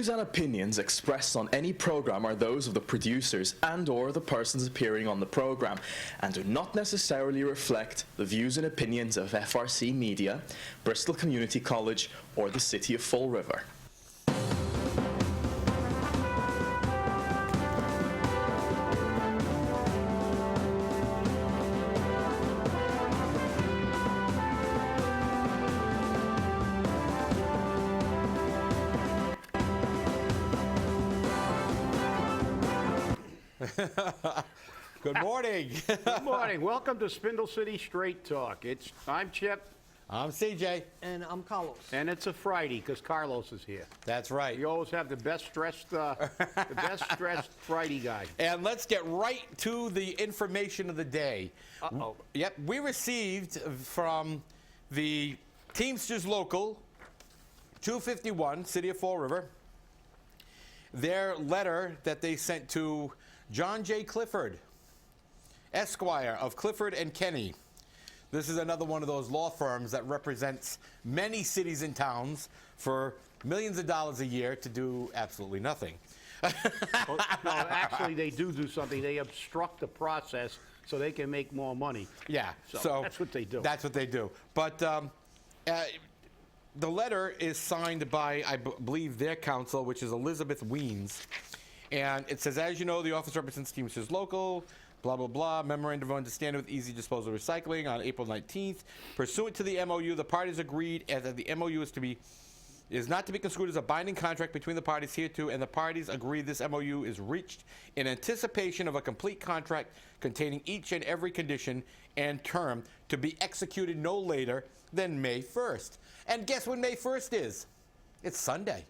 views and opinions expressed on any program are those of the producers and/or the persons appearing on the program, and do not necessarily reflect the views and opinions of FRC Media, Bristol Community College, or the City of Fall River. Good morning. Good morning. Welcome to Spindle City Straight Talk. I'm Chip. I'm CJ. And I'm Carlos. And it's a Friday because Carlos is here. That's right. We always have the best dressed Friday guy. And let's get right to the information of the day. Uh-oh. Yep, we received from the Teamsters Local 251, City of Fall River, their letter that they sent to John J. Clifford, Esquire of Clifford and Kenny. This is another one of those law firms that represents many cities and towns for millions of dollars a year to do absolutely nothing. Well, no, actually, they do something. They obstruct the process so they can make more money. Yeah, so that's what they do. That's what they do. But the letter is signed by, I believe, their counsel, which is Elizabeth Weens. And it says, as you know, the office represents Teamsters Local, blah, blah, blah, Memorandum of Understanding with Easy Disposal Recycling on April 19th. Pursuant to the MOU, the parties agreed that the MOU is not to be construed as a binding contract between the parties hereto, and the parties agree this MOU is reached in anticipation of a complete contract containing each and every condition and term to be executed no later than May 1st. And guess when May 1st is? It's Sunday.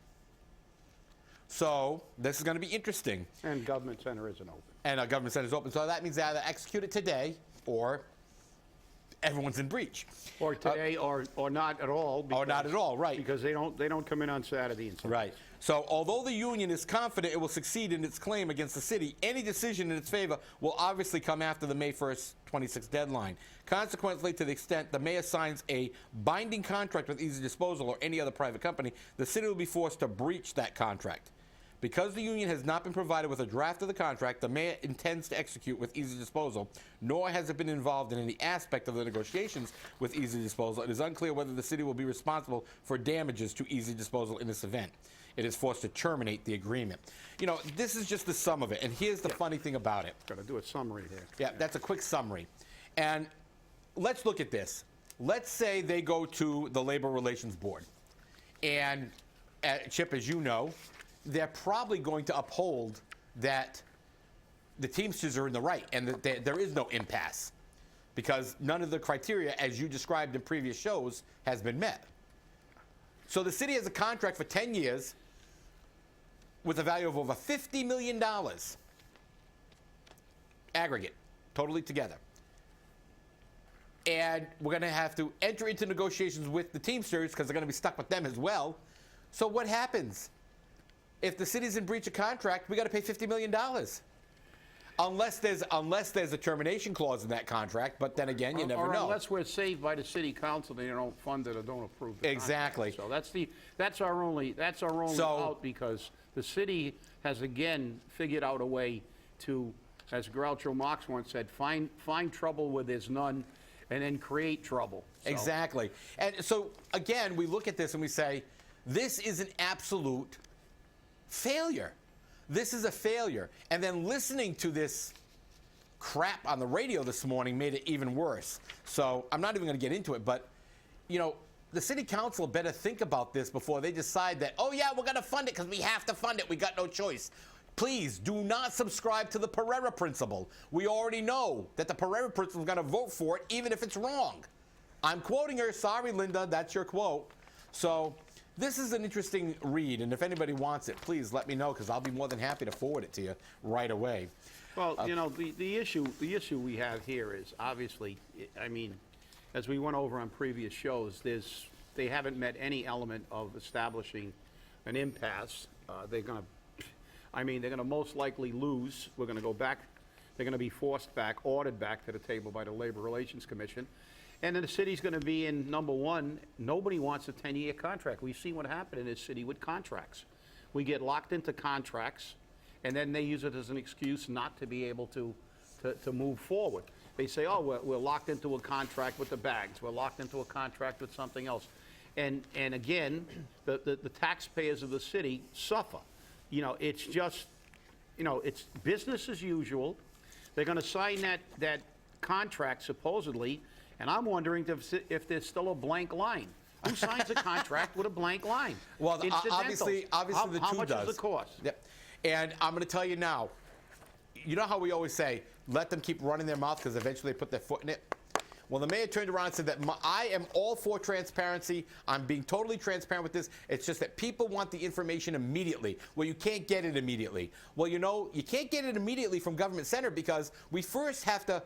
So this is going to be interesting. And Government Center isn't open. And our Government Center is open. So that means they either execute it today or everyone's in breach. Or today or not at all. Because, or not at all, right. Because they don't come in on Saturday and Sunday. Right. So although the union is confident it will succeed in its claim against the city, any decision in its favor will obviously come after the May 1st, 26th deadline. Consequently, to the extent the mayor signs a binding contract with Easy Disposal or any other private company, the city will be forced to breach that contract. Because the union has not been provided with a draft of the contract the mayor intends to execute with Easy Disposal, nor has it been involved in any aspect of the negotiations with Easy Disposal, it is unclear whether the city will be responsible for damages to Easy Disposal in this event. It is forced to terminate the agreement. You know, this is just the sum of it, and here's the funny thing about it. Got to do a summary here. Yeah, that's a quick summary. And let's look at this. Let's say they go to the Labor Relations Board. And, Chip, as you know, they're probably going to uphold that the Teamsters are in the right and that there is no impasse because none of the criteria, as you described in previous shows, has been met. So the city has a contract for 10 years with a value of over $50 million aggregate, totally together. And we're going to have to enter into negotiations with the Teamsters because they're going to be stuck with them as well. So what happens? If the city's in breach of contract, we got to pay $50 million. Unless there's a termination clause in that contract, but then again, you never know. Or unless we're saved by the city council, they don't fund it or don't approve it. Exactly. So that's our only out, because the city has again figured out a way to, as Groucho Marx once said, find trouble where there's none, and then create trouble. So. Exactly. And so again, we look at this and we say, this is an absolute failure. This is a failure. And then listening to this crap on the radio this morning made it even worse. So I'm not even going to get into it, but, you know, the city council better think about this before they decide that, oh, yeah, we're going to fund it because we have to fund it. We got no choice. Please do not subscribe to the Pereira principle. We already know that the Pereira principle is going to vote for it even if it's wrong. I'm quoting her. Sorry, Linda, that's your quote. So this is an interesting read, and if anybody wants it, please let me know, because I'll be more than happy to forward it to you right away. Well, you know, the issue we have here is obviously, I mean, as we went over on previous shows, they haven't met any element of establishing an impasse. They're going to most likely lose. We're going to go back. They're going to be forced back, ordered back to the table by the Labor Relations Commission. And then the city's going to be in, number one, nobody wants a 10-year contract. We've seen what happened in this city with contracts. we get locked into contracts, and then they use it as an excuse not to be able to move forward. They say, oh, we're locked into a contract with the bags. We're locked into a contract with something else. And again, the taxpayers of the city suffer. You know, it's just, you know, it's business as usual. They're going to sign that contract supposedly, and I'm wondering if there's still a blank line. Who signs a contract with a blank line? Well, obviously how the two much does. does it cost? Yep. And I'm going to tell you now, you know how we always say, let them keep running their mouth because eventually they put their foot in it? Well, the mayor turned around and said that I am all for transparency. I'm being totally transparent with this. It's just that people want the information immediately. Well, you can't get it immediately. Well, you know, you can't get it immediately from government center because we first have to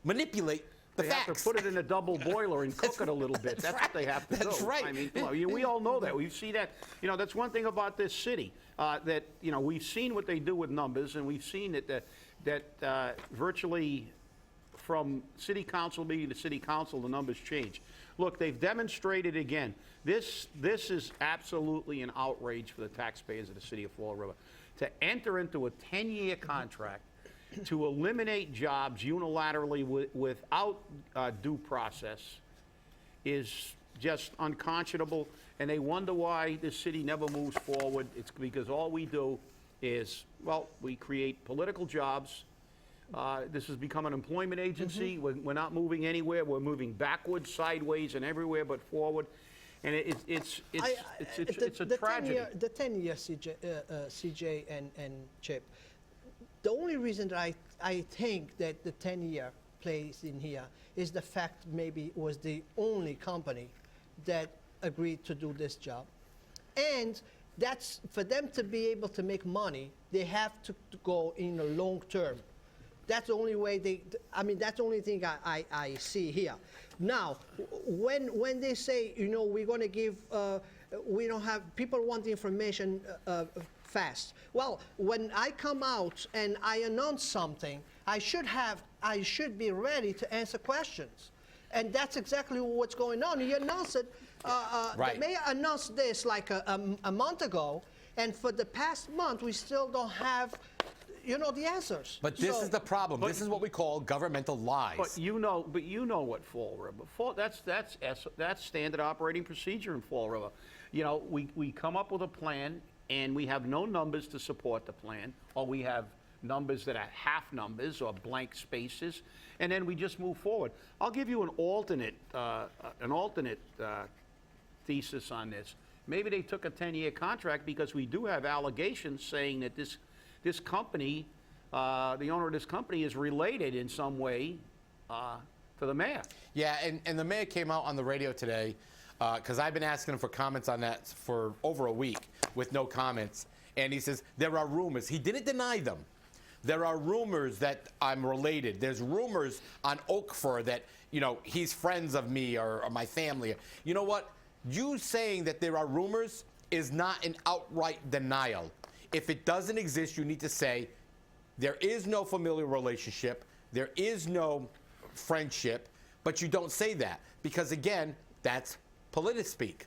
manipulate the facts. Have to put it in a double boiler and cook it a little bit. That's what they have to do. That's right. I mean, you know, we all know that. We see that. You know, that's one thing about this city that, you know, we've seen what they do with numbers, and we've seen that virtually from city council meeting to city council, the numbers change. Look, they've demonstrated again. This is absolutely an outrage for the taxpayers of the city of Fall River. To enter into a 10-year contract to eliminate jobs unilaterally without due process is just unconscionable, and they wonder why this city never moves forward. It's because all we do is, well, we create political jobs. This has become an employment agency. We're not moving anywhere. We're moving backwards, sideways, and everywhere but forward. And it's a tragedy. The 10-year CJ and Chip. The only reason that I think that the 10-year plays in here is the fact maybe it was the only company that agreed to do this job. And that's, for them to be able to make money, they have to go in the long term. That's the only way I mean, that's the only thing I see here. Now, when they say, you know, we're going to give, we don't have, people want the information fast. Well, when I come out and I announce something, I should be ready to answer questions. And that's exactly what's going on. You announce it, right. The mayor announced this like a month ago, and for the past month, we still don't have, you know, the answers. But this is the problem. This is what we call governmental lies. But you know what Fall River. That's standard operating procedure in Fall River. You know, we come up with a plan and we have no numbers to support the plan, or we have numbers that are half numbers or blank spaces, and then we just move forward. I'll give you an alternate thesis on this. Maybe they took a 10-year contract because we do have allegations saying that this company, the owner of this company, is related in some way to the mayor. Yeah, and the mayor came out on the radio today, because I've been asking him for comments on that for over a week with no comments. And he says, there are rumors. He didn't deny them. There are rumors that I'm related. There's rumors on Oak Fir that, you know, he's friends of me or my family. You know what? You saying that there are rumors is not an outright denial. If it doesn't exist, you need to say there is no familial relationship, there is no friendship, but you don't say that because, again, that's politic-speak.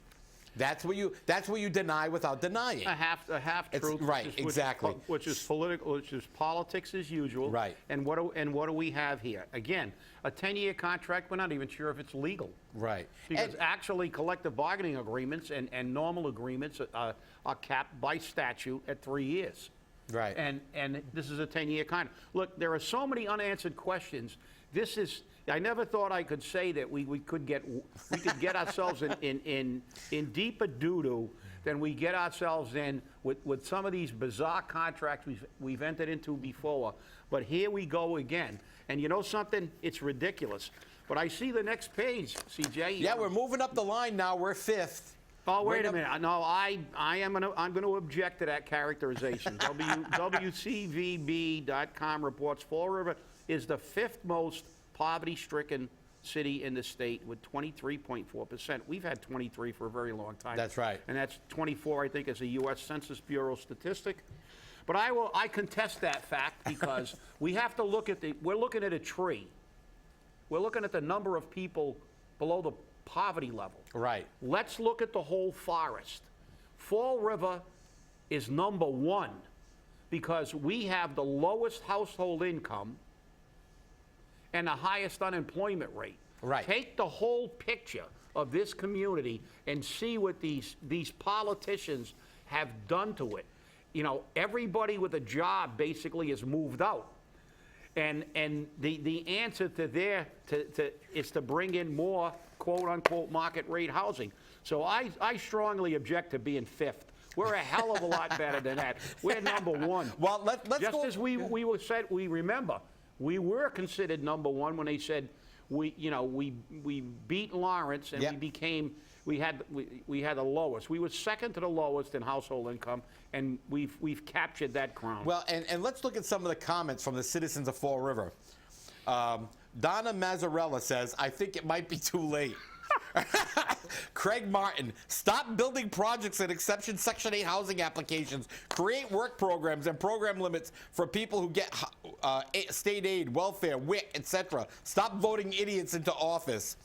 That's what you deny without denying. A half truth. Right, exactly. Which is political, which is politics as usual. Right. And what do we have here? Again, a 10-year contract. We're not even sure if it's legal. Right. Because actually, collective bargaining agreements and normal agreements are capped by statute at 3 years. Right. And this is a 10-year contract. Look, there are so many unanswered questions. This is. I never thought I could say that we could get ourselves in deeper doo-doo than we get ourselves in with some of these bizarre contracts we've entered into before. But here we go again. And you know something? It's ridiculous. But I see the next page, CJ. Yeah, we're moving up the line now. We're fifth. Oh, wait a minute. No, I'm going to object to that characterization. WCVB.com reports Fall River is the fifth most poverty-stricken city in the state with 23.4%. We've had 23 for a very long time. That's right. And that's 24, I think, is a U.S. Census Bureau statistic. But I contest that fact because we have to look at we're looking at a tree. We're looking at the number of people below the poverty level. Right. Let's look at the whole forest. Fall River is number one because we have the lowest household income and the highest unemployment rate. Right. Take the whole picture of this community and see what these politicians have done to it. You know, everybody with a job basically has moved out. And the answer to is to bring in more quote-unquote market rate housing. So I strongly object to being fifth. We're a hell of a lot better than that. We're number one. Well, let's Just go. as we were said, we remember, we were considered number one when they said we beat Lawrence and Yep. we had the lowest. We were second to the lowest in household income, and we've captured that crown. Well, and let's look at some of the comments from the citizens of Fall River. Donna Mazzarelli says, I think it might be too late. Craig Martin, stop building projects and exception Section 8 housing applications. Create work programs and program limits for people who get state aid, welfare, WIC, etc. Stop voting idiots into office.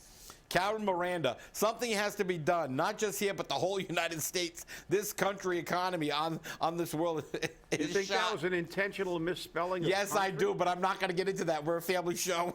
Karen Miranda, something has to be done, not just here, but the whole United States. This country economy on this world is you think shot. that was an intentional misspelling? Yes, I do, but I'm not going to get into that. We're a family show.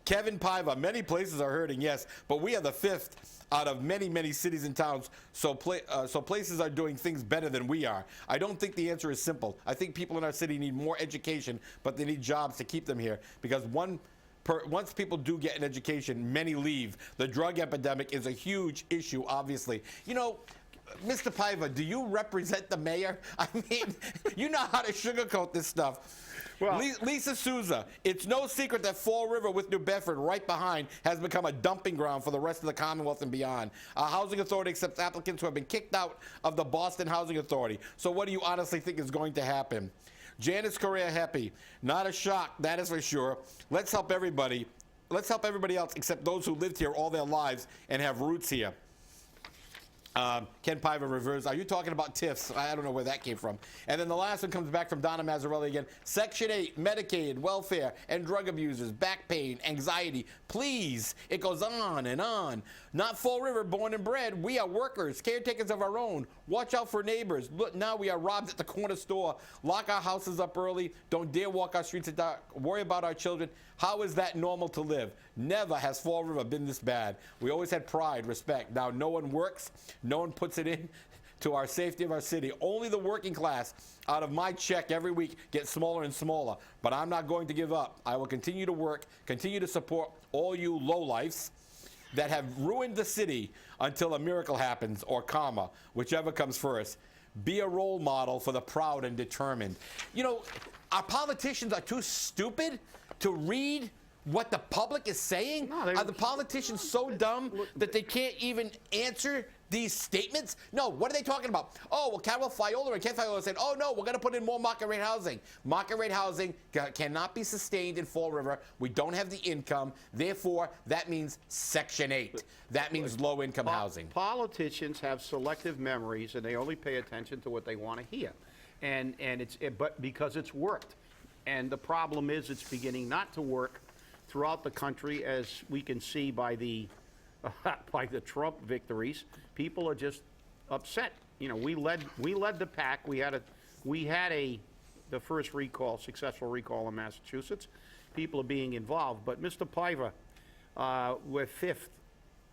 Kevin Paiva, many places are hurting, yes, but we are the fifth out of many, many cities and towns, so places are doing things better than we are. I don't think the answer is simple. I think people in our city need more education, but they need jobs to keep them here, because once people do get an education, many leave. The drug epidemic is a huge issue, obviously. You know, Mr. Paiva, do you represent the mayor? I mean, you know how to sugarcoat this stuff. Well, Lisa Souza, it's no secret that Fall River with New Bedford right behind has become a dumping ground for the rest of the Commonwealth and beyond. Our housing authority accepts applicants who have been kicked out of the Boston Housing Authority. So what do you honestly think is going to happen? Janice Correa Happy, not a shock, that is for sure. Let's help everybody. Let's help everybody else except those who lived here all their lives and have roots here. Ken Paiva reverse. Are you talking about TIFs? I don't know where that came from. And then the last one comes back from Donna Mazzarelli again. Section 8, Medicaid, welfare, and drug abusers, back pain, anxiety. Please. It goes on and on. Not Fall River, born and bred. We are workers, caretakers of our own. Watch out for neighbors. Look, now we are robbed at the corner store. Lock our houses up early. Don't dare walk our streets at dark. Worry about our children. How is that normal to live? Never has Fall River been this bad. We always had pride, respect. Now no one works. No one puts it in to our safety of our city. Only the working class out of my check every week gets smaller and smaller. But I'm not going to give up. I will continue to work, continue to support all you lowlifes that have ruined the city until a miracle happens, or karma, whichever comes first. Be a role model for the proud and determined. You know, our politicians are too stupid to read what the public is saying? No, Are the politicians so dumb that they can't even answer these statements? No, what are they talking about? Oh, well, Carol Fiola and Ken Fiola said, oh, no, we're going to put in more market rate housing. Market rate housing cannot be sustained in Fall River. We don't have the income. Therefore, that means Section 8. That means low-income housing. Politicians have selective memories, and they only pay attention to what they want to hear. But because it's worked. And the problem is it's beginning not to work throughout the country, as we can see by the Trump victories. People are just upset. You know, we led the pack. We had the first successful recall in Massachusetts. People are being involved. But Mr. Paiva, we're fifth.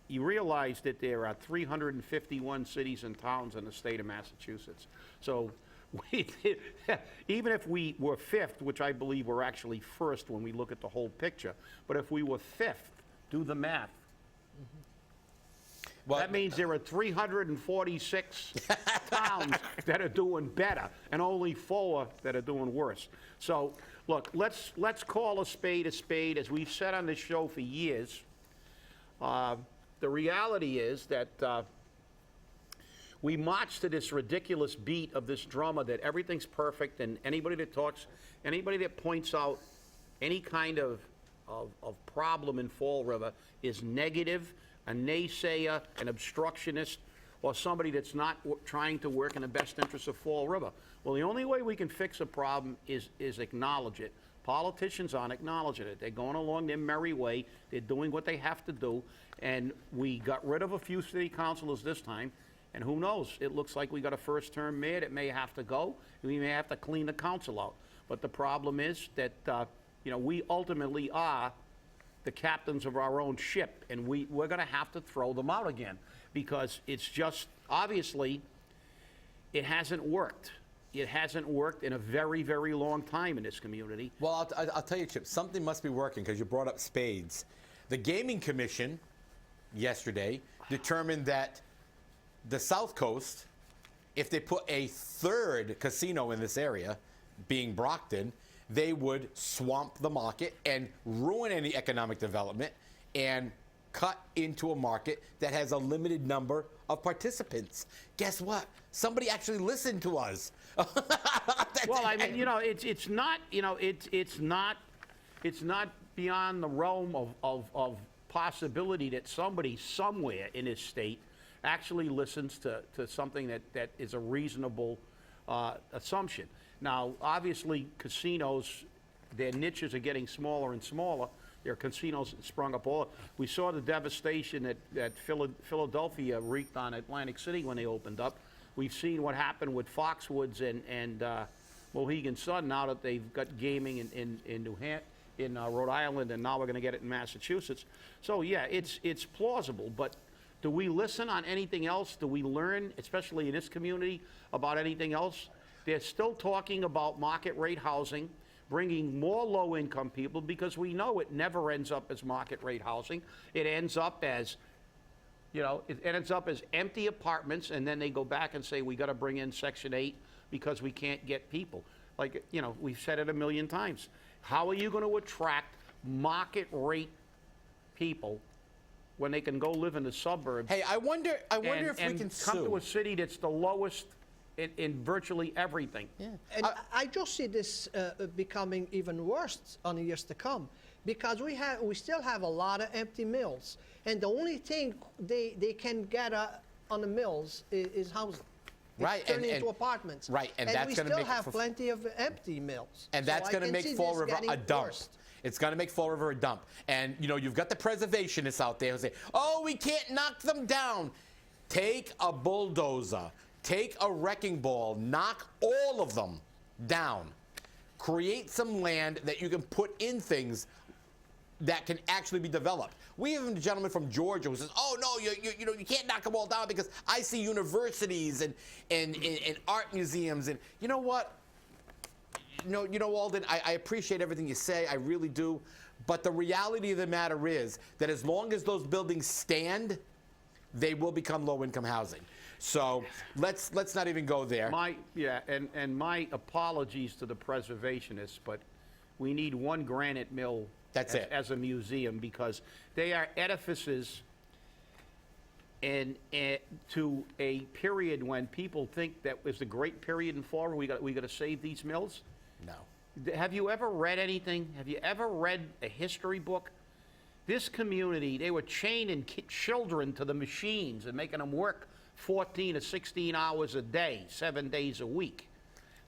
You realize that there are 351 cities and towns in the state of Massachusetts. So even if we were fifth, which I believe we're actually first when we look at the whole picture, but if we were fifth, do the math. Well, that means there are 346 towns that are doing better, and only 4 that are doing worse. So, look, let's call a spade, as we've said on this show for years. The reality is that we march to this ridiculous beat of this drama that everything's perfect, and anybody that points out any kind of problem in Fall River is negative, a naysayer, an obstructionist, or somebody that's not trying to work in the best interest of Fall River. Well, the only way we can fix a problem is acknowledge it. Politicians aren't acknowledging it. They're going along their merry way. They're doing what they have to do, and we got rid of a few city councilors this time. And who knows? It looks like we got a first-term mayor that may have to go. We may have to clean the council out. But the problem is that, we ultimately are the captains of our own ship, and we're going to have to throw them out again, because it's just, obviously, it hasn't worked. It hasn't worked in a very, very long time in this community. Well, I'll tell you, Chip, something must be working, because you brought up spades. The Gaming Commission yesterday determined that the South Coast, if they put a third casino in this area, being Brockton, they would swamp the market and ruin any economic development and cut into a market that has a limited number of participants. Guess what? Somebody actually listened to us. Well, I mean, it's not beyond the realm of possibility that somebody somewhere in this state actually listens to something that is a reasonable assumption. Now, obviously, casinos, their niches are getting smaller and smaller. There are casinos that sprung up all. We saw the devastation that Philadelphia wreaked on Atlantic City when they opened up. We've seen what happened with Foxwoods and Mohegan Sun now that they've got gaming in Rhode Island, and now we're going to get it in Massachusetts. So yeah, it's plausible, but do we listen on anything else? Do we learn, especially in this community, about anything else? They're still talking about market rate housing, bringing more low-income people, because we know it never ends up as market rate housing. It ends up as, it ends up as empty apartments, and then they go back and say, we got to bring in Section 8 because we can't get people. Like, we've said it a million times. How are you going to attract market rate people when they can go live in the suburbs? Hey, I wonder if we can come to a city that's the lowest in virtually everything. Yeah. And I just see this becoming even worse on the years to come, because we still have a lot of empty mills, and the only thing they can get on the mills is housing. Right, It's turning into apartments. Right, and that's going to we make still have plenty of empty mills. And that's going to make Fall River a dump. It's going to make Fall River a dump. And you've got the preservationists out there who say, "Oh, we can't knock them down." Take a bulldozer. Take a wrecking ball, knock all of them down. Create some land that you can put in things that can actually be developed. We have a gentleman from Georgia who says, "Oh no, you can't knock them all down because I see universities and art museums." And you know what? Alden, I appreciate everything you say, I really do. But the reality of the matter is that as long as those buildings stand, they will become low-income housing. So let's not even go there. And my apologies to the preservationists, but we need one granite mill as a museum, because they are edifices to a period when people think that was the great period in Florida. We got to save these mills. No. Have you ever read anything? Have you ever read a history book? This community, they were chaining children to the machines and making them work 14 to 16 hours a day, 7 days a week.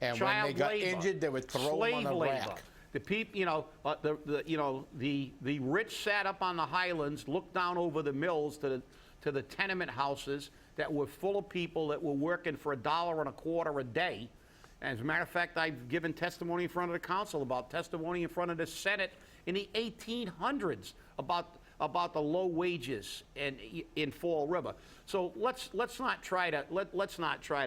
And Child when they got labor, injured, they would throw them on a rack. The people, the rich sat up on the highlands, looked down over the mills to the tenement houses that were full of people that were working for $1.25 a day. And as a matter of fact, I've given testimony in front of the council about testimony in front of the Senate in the 1800s about the low wages in Fall River. So let's not try to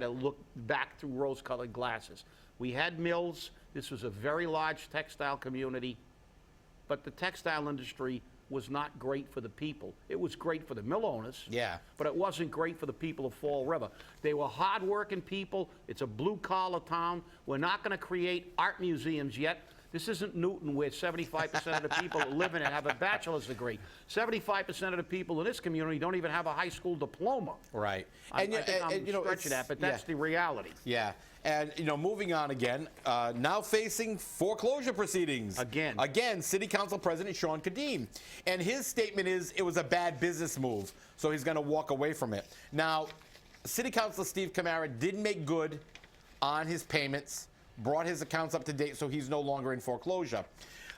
look back through rose-colored glasses. We had mills. This was a very large textile community, but the textile industry was not great for the people. It was great for the mill owners. Yeah. But it wasn't great for the people of Fall River. They were hard-working people. It's a blue-collar town. We're not going to create art museums yet. This isn't Newton, where 75% of the people that live in it have a bachelor's degree. 75% of the people in this community don't even have a high school diploma. Right. I think I'm stretching that, but that's the reality. Yeah. And, moving on again, now facing foreclosure proceedings. Again, City Council President Sean Kadeem. And his statement is it was a bad business move, so he's going to walk away from it. Now, City Councilor Steve Camara did make good on his payments, brought his accounts up to date, so he's no longer in foreclosure.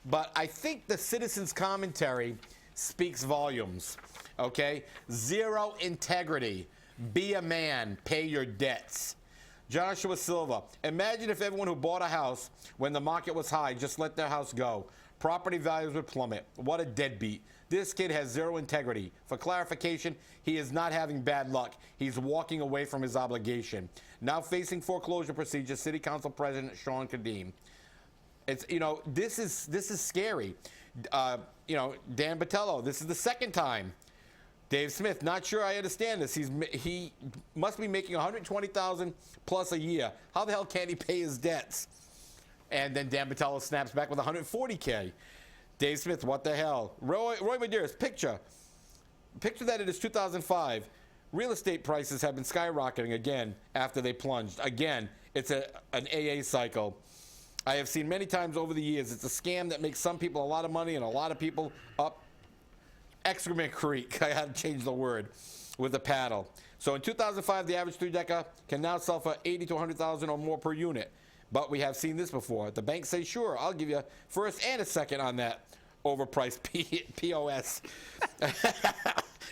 But I think the citizens' commentary speaks volumes, okay? Zero integrity. Be a man. Pay your debts. Joshua Silva, imagine if everyone who bought a house when the market was high just let their house go. Property values would plummet. What a deadbeat. This kid has zero integrity. For clarification, he is not having bad luck. He's walking away from his obligation. Now facing foreclosure procedure, City Council President Sean Kadeem. It's, this is scary. Dan Botello, this is the second time. Dave Smith, not sure I understand this. He must be making $120,000 plus a year. How the hell can he pay his debts? And then Dan Botello snaps back with $140K. Dave Smith, what the hell? Roy Medeiros, picture that it is 2005. Real estate prices have been skyrocketing again after they plunged. Again, it's an AA cycle. I have seen many times over the years, it's a scam that makes some people a lot of money and a lot of people up excrement creek. I had to change the word with a paddle. So in 2005, the average three-decker can now sell for $80,000 to $100,000 or more per unit. But we have seen this before. The bank says, sure, I'll give you a first and a second on that overpriced POS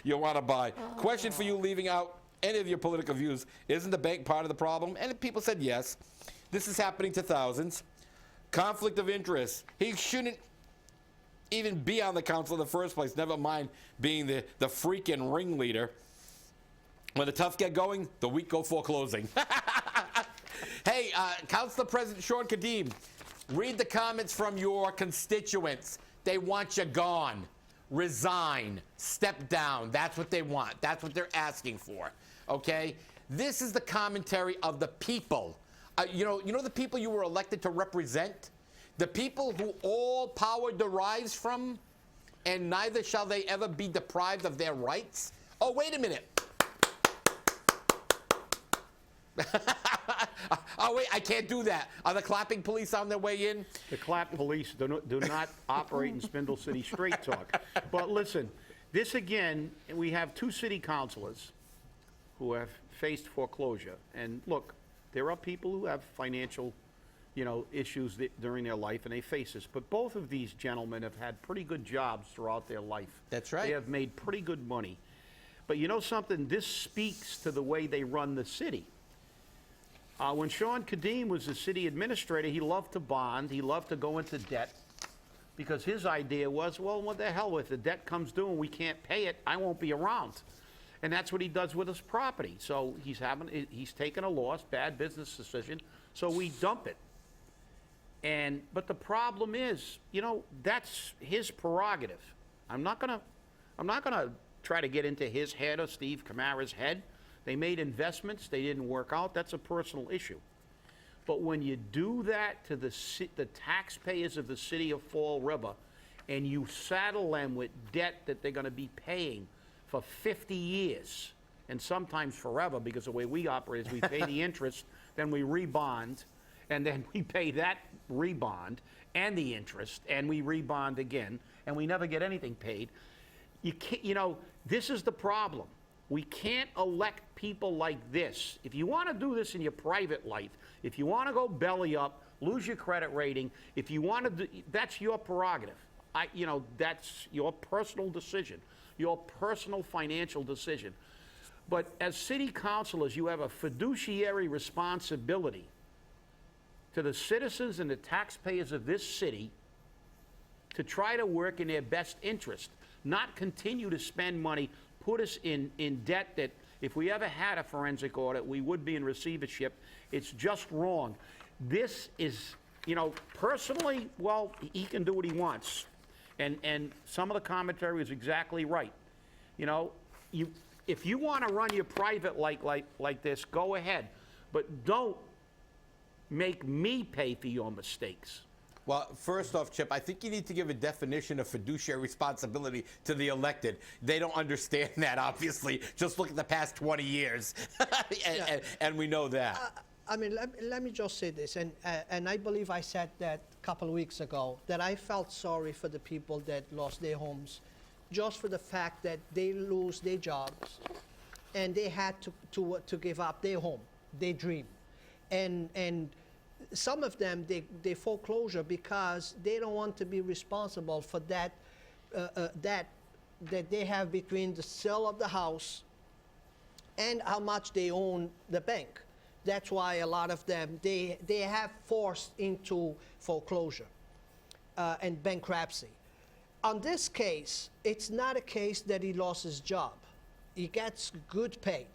you'll want to buy. Question for you, leaving out any of your political views. Isn't the bank part of the problem? And people said yes. This is happening to thousands. Conflict of interest. He shouldn't even be on the council in the first place, never mind being the freaking ringleader. When the tough get going, the weak go foreclosing. Hey, Council President Sean Kadeem, read the comments from your constituents. They want you gone. Resign. Step down. That's what they want. That's what they're asking for. Okay? This is the commentary of the people. You know the people you were elected to represent? The people who all power derives from, and neither shall they ever be deprived of their rights? Oh, wait a minute. Oh, wait, I can't do that. Are the clapping police on their way in? The clap police do not operate in Spindle City Straight Talk. But listen, this again, we have two city councilors who have faced foreclosure. And look, there are people who have financial issues during their life, and they face this. But both of these gentlemen have had pretty good jobs throughout their life. That's right. They have made pretty good money. But you know something? This speaks to the way they run the city. When Sean Kadeem was the city administrator, he loved to bond. He loved to go into debt because his idea was, well, what the hell, if the debt comes due and we can't pay it, I won't be around. And that's what he does with his property. So he's taken a loss, bad business decision, so we dump it. But the problem is, that's his prerogative. I'm not gonna try to get into his head or Steve Camara's head. They made investments, they didn't work out. That's a personal issue. But when you do that to the taxpayers of the city of Fall River, and you saddle them with debt that they're going to be paying for 50 years, and sometimes forever, because the way we operate is we pay the interest, then we rebond, and then we pay that rebond and the interest, and we rebond again, and we never get anything paid. You can't, this is the problem. We can't elect people like this. If you want to do this in your private life, if you want to go belly up, lose your credit rating, if you want to do, that's your prerogative. That's your personal decision, your personal financial decision. But as city councilors, you have a fiduciary responsibility to the citizens and the taxpayers of this city to try to work in their best interest, not continue to spend money, put us in debt that if we ever had a forensic audit, we would be in receivership. It's just wrong. This is, personally, well, he can do what he wants. And some of the commentary is exactly right. If you want to run your private like this, go ahead. But don't make me pay for your mistakes. Well, first off, Chip, I think you need to give a definition of fiduciary responsibility to the elected. They don't understand that, obviously. Just look at the past 20 years, and we know that. Let me just say this, and I believe I said that a couple of weeks ago, that I felt sorry for the people that lost their homes, just for the fact that they lose their jobs, and they had to give up their home, their dream, and some of them, they foreclosure because they don't want to be responsible for that that they have between the sale of the house and how much they own the bank. That's why a lot of them, they have forced into foreclosure and bankruptcy. On this case, it's not a case that he lost his job. He gets good paid,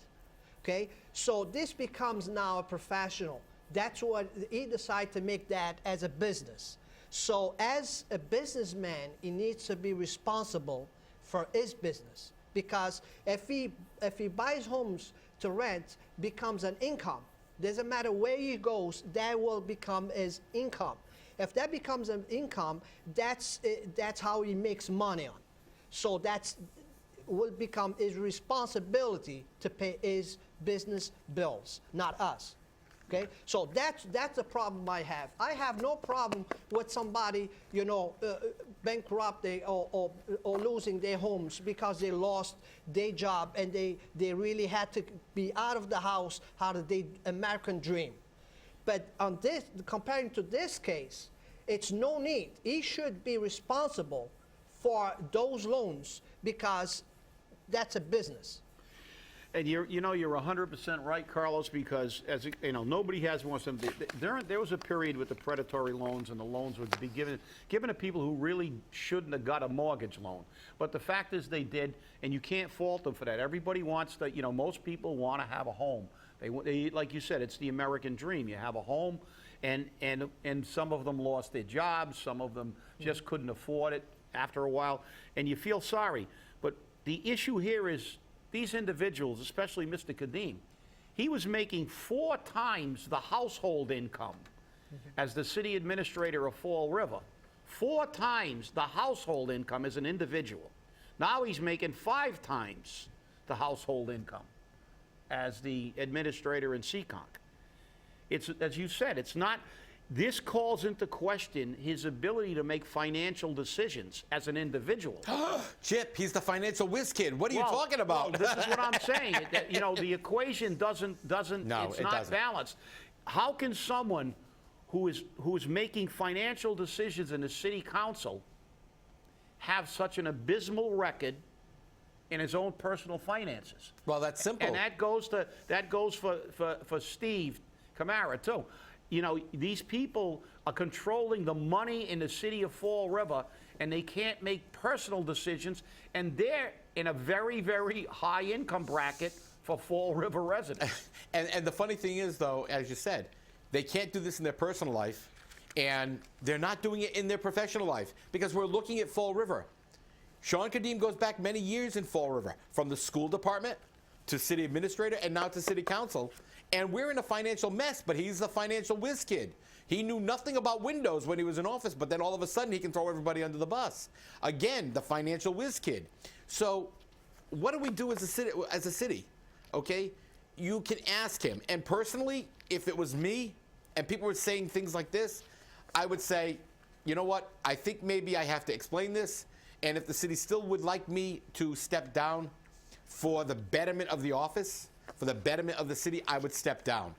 okay? So this becomes now a professional. That's what he decided to make that as a business. So as a businessman, he needs to be responsible for his business, because if he buys homes to rent, becomes an income. Doesn't matter where he goes, that will become his income. If that becomes an income, that's how he makes money on. So that's will become his responsibility to pay his business bills, not us. Okay, so that's the problem I have. I have no problem with somebody, you know, bankrupt or losing their homes because they lost their job and they really had to be out of the house, out of the American dream. But on this, comparing to this case, it's no need. He should be responsible for those loans because that's a business. And you're 100% right, Carlos, because as you know, nobody has wants them. There was a period with the predatory loans, and the loans would be given to people who really shouldn't have got a mortgage loan. But the fact is, they did, and you can't fault them for that. Everybody wants to. You know, most people want to have a home. They like you said, it's the American dream. You have a home, and some of them lost their jobs. Some of them just couldn't afford it after a while, and you feel sorry. But the issue here is, these individuals, especially Mr. Kadeem, he was making 4 times the household income as the city administrator of Fall River. 4 times the household income as an individual. Now he's making 5 times the household income as the administrator in Seekonk. It's, as you said, it's not. This calls into question his ability to make financial decisions as an individual. Chip, he's the financial whiz kid. What are you talking about? Well, this is what I'm saying. That, you know, the equation doesn't. No, it's it not doesn't. balanced. How can someone who is making financial decisions in the city council have such an abysmal record in his own personal finances? Well, that's simple. And that goes for Steve Camara too. You know, these people are controlling the money in the city of Fall River, and they can't make personal decisions, and they're in a very, very high income bracket for Fall River residents. And the funny thing is, though, as you said, they can't do this in their personal life, and they're not doing it in their professional life, because we're looking at Fall River. Sean Kadeem goes back many years in Fall River, from the school department to city administrator and now to city council. And we're in a financial mess, but he's the financial whiz kid. He knew nothing about Windows when he was in office, but then all of a sudden he can throw everybody under the bus. Again, the financial whiz kid. So what do we do as a city? Okay? You can ask him. And personally, if it was me and people were saying things like this, I would say, you know what? I think maybe I have to explain this. And if the city still would like me to step down for the betterment of the office, for the betterment of the city, I would step down.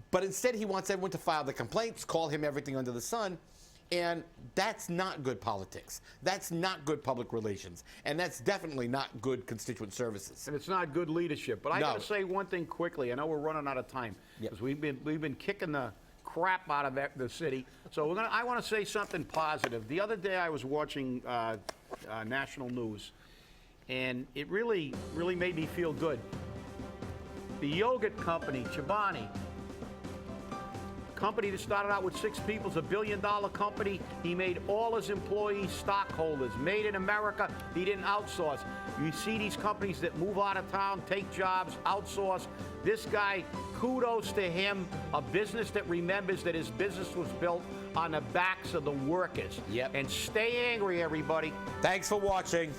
But instead, he wants everyone to file the complaints, call him everything under the sun, and that's not good politics. That's not good public relations, and that's definitely not good constituent services. And it's not good leadership. But I got to say one thing quickly. I know we're running out of time because we've been kicking the crap out of the city. So I want to say something positive. The other day, I was watching national news, and it really made me feel good. The yogurt company, Chobani, company that started out with 6 people, is a $1 billion company. He made all his employees stockholders. Made in America. He didn't outsource. You see these companies that move out of town, take jobs, outsource. This guy, kudos to him, a business that remembers that his business was built on the backs of the workers. Yep. And stay angry, everybody. Thanks for watching.